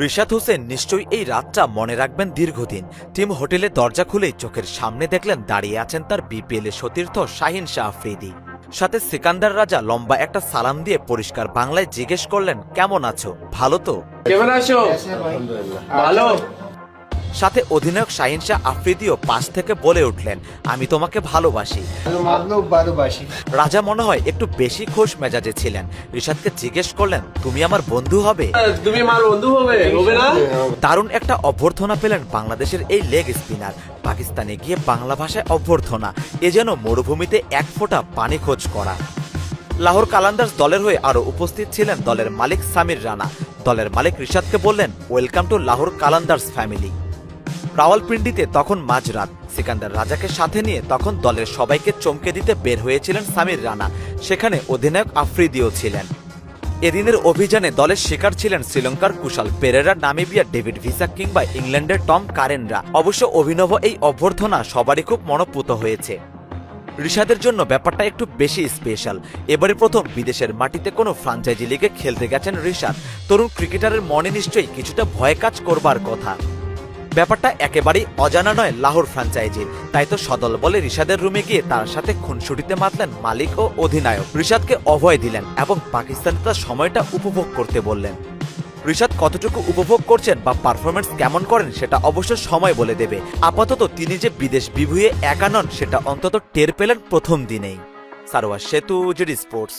রিশাদ হোসেন নিশ্চয়ই এই রাতটা মনে রাখবেন দীর্ঘদিন। টিম হোটেলে দরজা খুলেই চোখের সামনে দেখলেন দাঁড়িয়ে আছেন তার বিপিএল সতীর্থ শাহিন শাহ আফ্রিদি। সাথে সিকান্দার রাজা লম্বা একটা সালাম দিয়ে পরিষ্কার বাংলায় জিজ্ঞেস করলেন, কেমন আছো? ভালো তো? কেমন আছো? ভালো। সাথে অধিনায়ক শাহিন শাহ আফ্রিদিও পাশ থেকে বলে উঠলেন, আমি তোমাকে ভালোবাসি। রাজা মনে হয় একটু বেশি খোশ মেজাজে ছিলেন। রিশাদকে জিজ্ঞেস করলেন, তুমি আমার বন্ধু হবে? তুমি আমার বন্ধু হবে না? দারুণ একটা অভ্যর্থনা পেলেন বাংলাদেশের এই লেগ স্পিনার। পাকিস্তানে গিয়ে বাংলা ভাষায় অভ্যর্থনা, এ যেন মরুভূমিতে এক ফোঁটা পানি খোঁজ করা। লাহোর কালান্দার্স দলের হয়ে আরও উপস্থিত ছিলেন দলের মালিক সামির রানা। দলের মালিক রিশাদকে বললেন, welcome to Lahore Qalandars family. রাওয়ালপিন্ডিতে তখন মাঝরাত। সিকান্দার রাজাকে সাথে নিয়ে তখন দলের সবাইকে চমকে দিতে বের হয়েছিলেন সামির রানা। সেখানে অধিনায়ক আফ্রিদিও ছিলেন। এদিনের অভিযানে দলের শিকার ছিলেন শ্রীলঙ্কার Kushal Perera, Namibia David visa কিংবা ইংল্যান্ডের টম কারেনরা। অবশ্য অভিনব এই অভ্যর্থনা সবারই খুব মনোপুত হয়েছে। রিশাদের জন্য ব্যাপারটা একটু বেশি স্পেশাল। এবারে প্রথম বিদেশের মাটিতে কোনো ফ্রাঞ্চাইজি লিগে খেলতে গেছেন রিশাদ। তরুণ ক্রিকেটারের মনে নিশ্চয়ই কিছুটা ভয় কাজ করবার কথা। ব্যাপারটা একেবারেই অজানা নয় লাহোর ফ্র্যাঞ্চাইজির। তাই তো সদল বলে রিশাদের রুমে গিয়ে তার সাথে খুনসুটিতে মাতলেন মালিক ও অধিনায়ক। রিশাদকে অভয় দিলেন এবং পাকিস্তানে তার সময়টা উপভোগ করতে বললেন। রিশাদ কতটুকু উপভোগ করছেন বা পারফরমেন্স কেমন করেন সেটা অবশ্য সময় বলে দেবে। আপাতত তিনি যে বিদেশ বিভুঁইয়ে একা নন সেটা অন্তত টের পেলেন প্রথম দিনেই। সারোয়ার সেতু, জিডি স্পোর্টস।